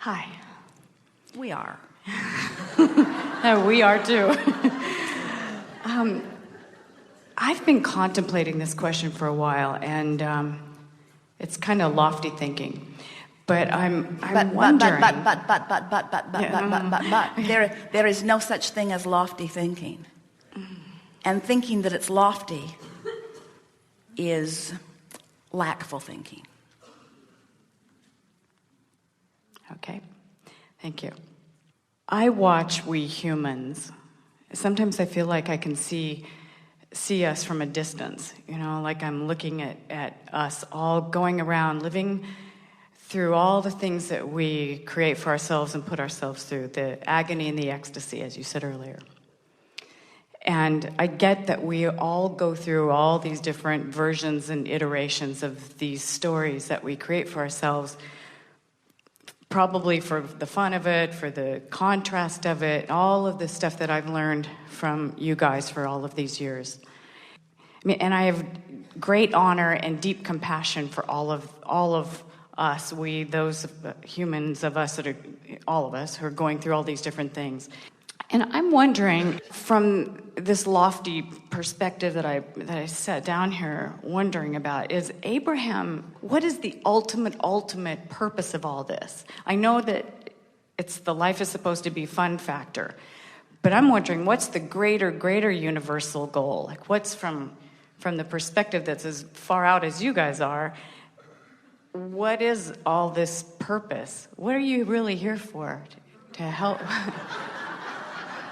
Hi. We are. We are too. I've been contemplating this question for a while, and it's kind of lofty thinking. But I'm wondering. There is no such thing as lofty thinking. And thinking that it's lofty is lackful thinking. Okay, thank you. I watch we humans. Sometimes I feel like I can see us from a distance, like I'm looking at us all going around, living through all the things that we create for ourselves and put ourselves through, the agony and the ecstasy, as you said earlier. And I get that we all go through all these different versions and iterations of these stories that we create for ourselves, probably for the fun of it, for the contrast of it, all of the stuff that I've learned from you guys for all of these years. And I have great honor and deep compassion for all of us, those humans of us that are, all of us, who are going through all these different things. And I'm wondering, from this lofty perspective that I sat down here wondering about, is Abraham, what is the ultimate purpose of all this? I know that the life is supposed to be fun factor, but I'm wondering, what's the greater universal goal? Like, what's from the perspective that's as far out as you guys are, what is all this purpose? What are you really here for? To help?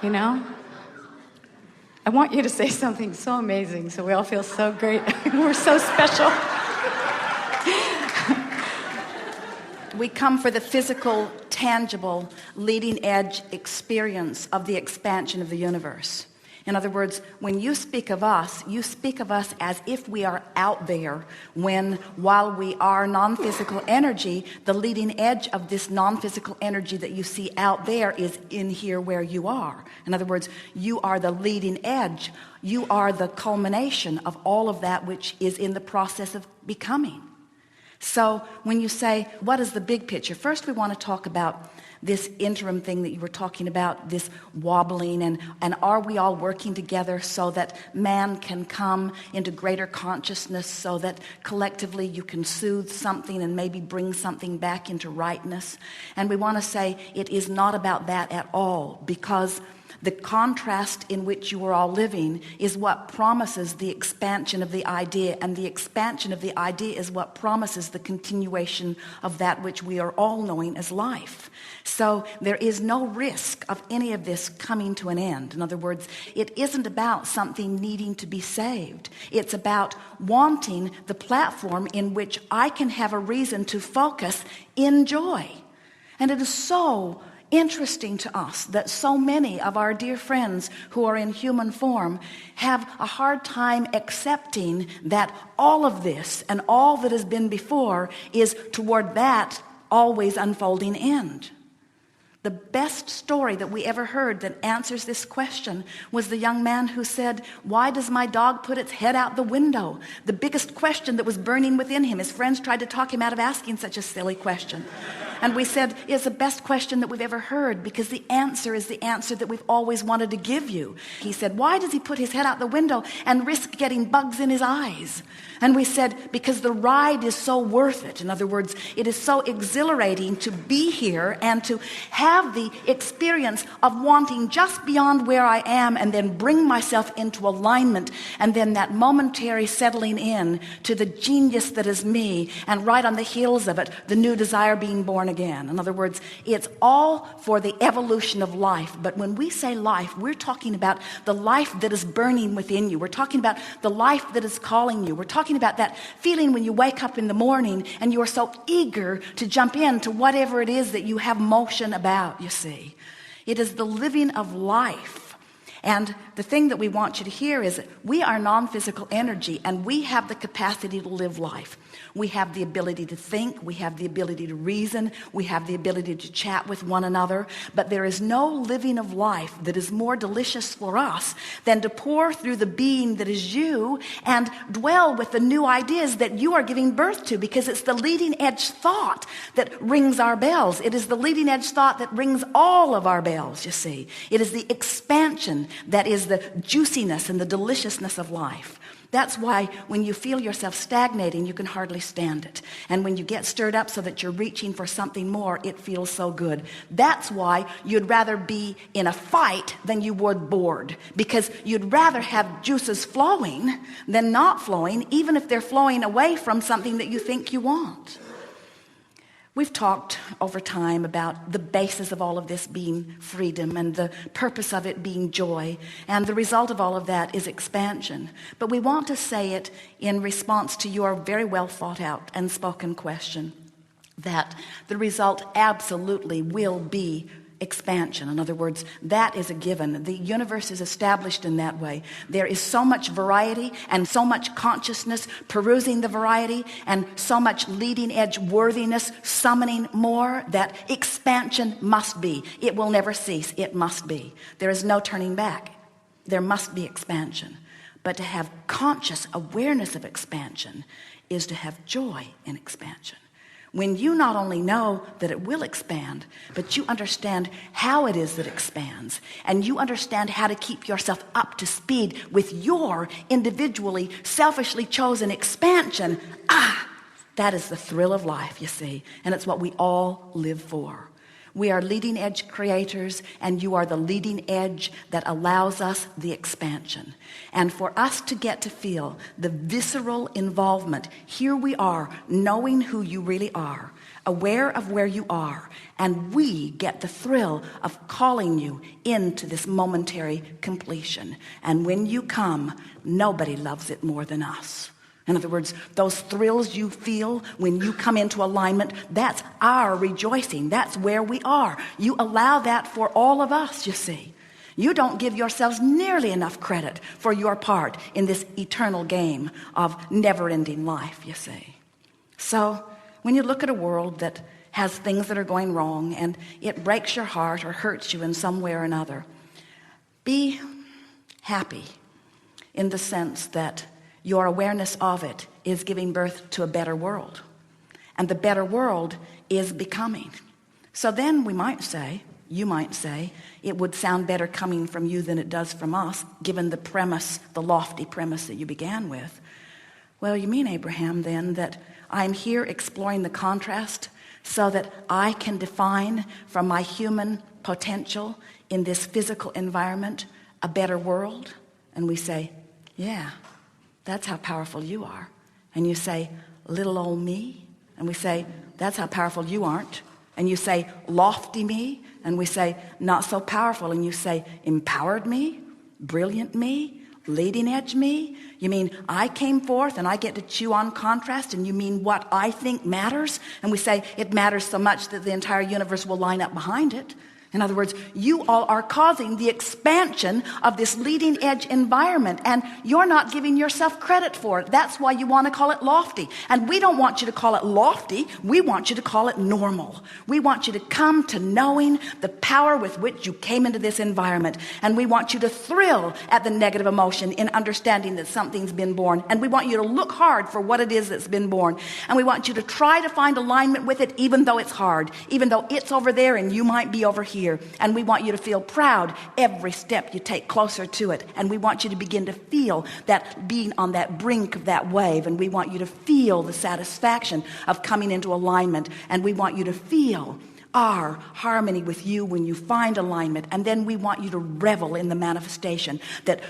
I want you to say something so amazing so we all feel so great. We're so special. We come for the physical, tangible, leading edge experience of the expansion of the universe. In other words, when you speak of us as if we are out there, while we are non-physical energy, the leading edge of this non-physical energy that you see out there is in here where you are. In other words, you are the leading edge. You are the culmination of all of that which is in the process of becoming. So when you say, what is the big picture? First, we want to talk about this interim thing that you were talking about, this wobbling, and are we all working together so that man can come into greater consciousness, so that collectively you can soothe something and maybe bring something back into rightness? And we want to say it is not about that at all, because the contrast in which you are all living is what promises the expansion of the idea, and the expansion of the idea is what promises the continuation of that which we are all knowing as life. So there is no risk of any of this coming to an end. In other words, it isn't about something needing to be saved. It's about wanting the platform in which I can have a reason to focus in joy. And it is so interesting to us that so many of our dear friends who are in human form have a hard time accepting that all of this and all that has been before is toward that always unfolding end. The best story that we ever heard that answers this question was the young man who said, why does my dog put its head out the window? The biggest question that was burning within him. His friends tried to talk him out of asking such a silly question. And we said, it's the best question that we've ever heard, because the answer is the answer that we've always wanted to give you. He said, why does he put his head out the window and risk getting bugs in his eyes? And we said, because the ride is so worth it. In other words, it is so exhilarating to be here and to have the experience of wanting just beyond where I am and then bring myself into alignment, and then that momentary settling in to the genius that is me, and right on the heels of it, the new desire being born again. In other words, it's all for the evolution of life. But when we say life, we're talking about the life that is burning within you. We're talking about the life that is calling you. We're talking about that feeling when you wake up in the morning and you are so eager to jump into whatever it is that you have motion about, you see. It is the living of life. And the thing that we want you to hear is that we are non-physical energy, and we have the capacity to live life. We have the ability to think, we have the ability to reason, we have the ability to chat with one another, but there is no living of life that is more delicious for us than to pour through the being that is you and dwell with the new ideas that you are giving birth to, because it's the leading edge thought that rings our bells. It is the leading edge thought that rings all of our bells, you see. It is the expansion that is the juiciness and the deliciousness of life. That's why when you feel yourself stagnating, you can hardly stand it. And when you get stirred up so that you're reaching for something more, it feels so good. That's why you'd rather be in a fight than you would bored, because you'd rather have juices flowing than not flowing, even if they're flowing away from something that you think you want. We've talked over time about the basis of all of this being freedom and the purpose of it being joy. And the result of all of that is expansion. But we want to say it in response to your very well thought out and spoken question, that the result absolutely will be expansion. In other words, that is a given. The universe is established in that way. There is so much variety and so much consciousness perusing the variety and so much leading edge worthiness summoning more that expansion must be. It will never cease. It must be. There is no turning back. There must be expansion. But to have conscious awareness of expansion is to have joy in expansion. When you not only know that it will expand, but you understand how it is that it expands, and you understand how to keep yourself up to speed with your individually, selfishly chosen expansion, that is the thrill of life, you see, and it's what we all live for. We are leading edge creators, and you are the leading edge that allows us the expansion. And for us to get to feel the visceral involvement, here we are, knowing who you really are, aware of where you are, and we get the thrill of calling you into this momentary completion. And when you come, nobody loves it more than us. In other words, those thrills you feel when you come into alignment, that's our rejoicing. That's where we are. You allow that for all of us, you see. You don't give yourselves nearly enough credit for your part in this eternal game of never-ending life, you see. So when you look at a world that has things that are going wrong and it breaks your heart or hurts you in some way or another, be happy in the sense that your awareness of it is giving birth to a better world. And the better world is becoming. So then we might say, you might say, it would sound better coming from you than it does from us, given the premise, the lofty premise that you began with. Well, you mean, Abraham, then, that I'm here exploring the contrast so that I can define from my human potential in this physical environment a better world? And we say, yeah. That's how powerful you are. And you say, little old me. And we say, that's how powerful you aren't. And you say, lofty me. And we say, not so powerful. And you say, empowered me, brilliant me, leading edge me. You mean I came forth and I get to chew on contrast, and you mean what I think matters? And we say, it matters so much that the entire universe will line up behind it. In other words, you all are causing the expansion of this leading edge environment, and you're not giving yourself credit for it. That's why you want to call it lofty. And we don't want you to call it lofty. We want you to call it normal. We want you to come to knowing the power with which you came into this environment. And we want you to thrill at the negative emotion in understanding that something's been born. And we want you to look hard for what it is that's been born. And we want you to try to find alignment with it, even though it's hard, even though it's over there and you might be over here. And we want you to feel proud every step you take closer to it. And we want you to begin to feel that being on that brink of that wave. And we want you to feel the satisfaction of coming into alignment. And we want you to feel our harmony with you when you find alignment. And then we want you to revel in the manifestation that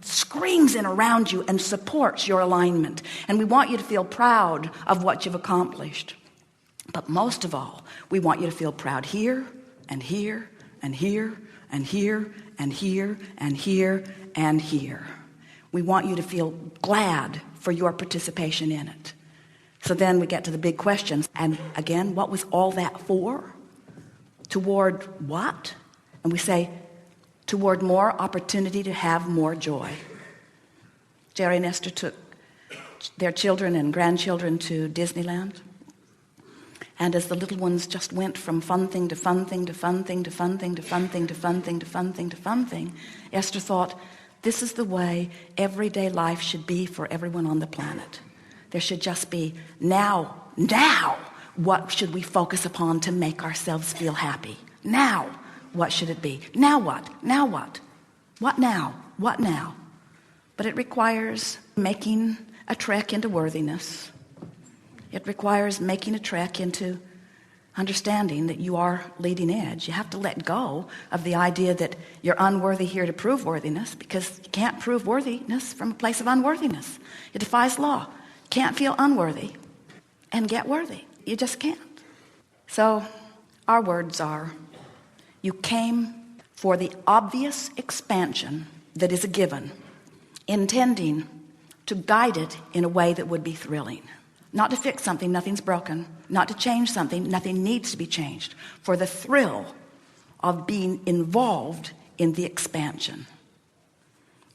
screams in around you and supports your alignment. And we want you to feel proud of what you've accomplished. But most of all, we want you to feel proud here and here and here and here and here and here and here. We want you to feel glad for your participation in it. So then we get to the big questions. And again, what was all that for? Toward what? And we say, toward more opportunity to have more joy. Jerry and Esther took their children and grandchildren to Disneyland. And as the little ones just went from fun thing to fun thing to fun thing to fun thing to fun thing to fun thing to fun thing to fun thing, Esther thought, this is the way everyday life should be for everyone on the planet. There should just be now, what should we focus upon to make ourselves feel happy? Now, what should it be? Now what? Now what? What now? What now? But it requires making a trek into worthiness. It requires making a trek into understanding that you are leading edge. You have to let go of the idea that you're unworthy here to prove worthiness, because you can't prove worthiness from a place of unworthiness. It defies law. You can't feel unworthy and get worthy. You just can't. So our words are, you came for the obvious expansion that is a given, intending to guide it in a way that would be thrilling. Not to fix something, nothing's broken. Not to change something, nothing needs to be changed. For the thrill of being involved in the expansion.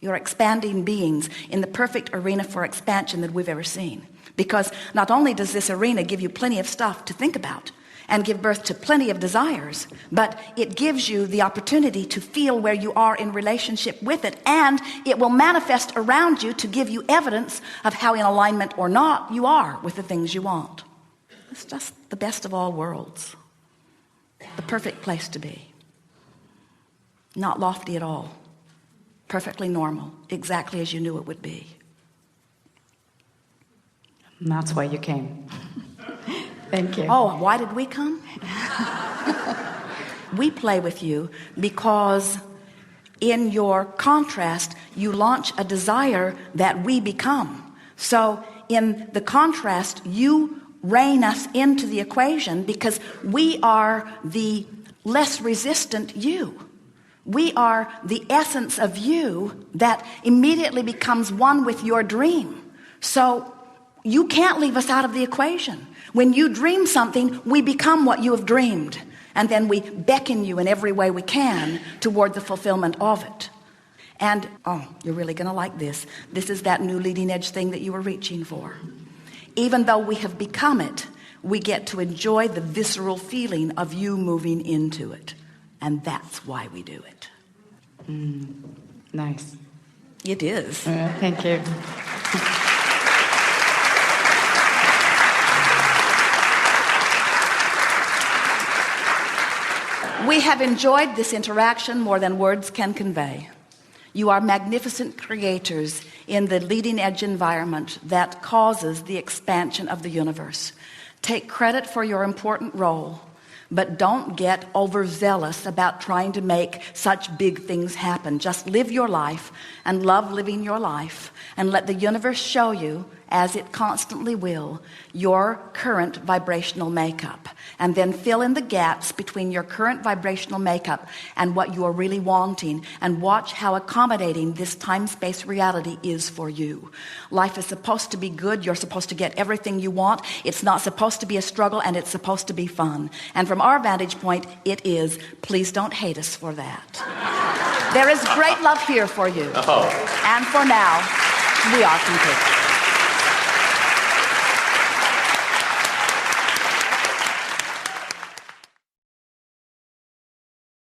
You're expanding beings in the perfect arena for expansion that we've ever seen. Because not only does this arena give you plenty of stuff to think about and give birth to plenty of desires, but it gives you the opportunity to feel where you are in relationship with it, and it will manifest around you to give you evidence of how in alignment or not you are with the things you want. It's just the best of all worlds. The perfect place to be. Not lofty at all. Perfectly normal, exactly as you knew it would be. And that's why you came. Thank you. Oh, why did we come? We play with you because in your contrast, you launch a desire that we become. So in the contrast, you rein us into the equation because we are the less resistant you. We are the essence of you that immediately becomes one with your dream. So you can't leave us out of the equation. When you dream something, we become what you have dreamed. And then we beckon you in every way we can toward the fulfillment of it. And, oh, you're really going to like this. This is that new leading edge thing that you were reaching for. Even though we have become it, we get to enjoy the visceral feeling of you moving into it. And that's why we do it. Nice. It is. Thank you. We have enjoyed this interaction more than words can convey. You are magnificent creators in the leading edge environment that causes the expansion of the universe. Take credit for your important role, but don't get overzealous about trying to make such big things happen. Just live your life and love living your life, and let the universe show you, as it constantly will, your current vibrational makeup, and then fill in the gaps between your current vibrational makeup and what you are really wanting, and watch how accommodating this time-space reality is for you. Life is supposed to be good. You're supposed to get everything you want. It's not supposed to be a struggle, and it's supposed to be fun. And from our vantage point, it is. Please don't hate us for that. There is great love here for you. And for now, we are complete.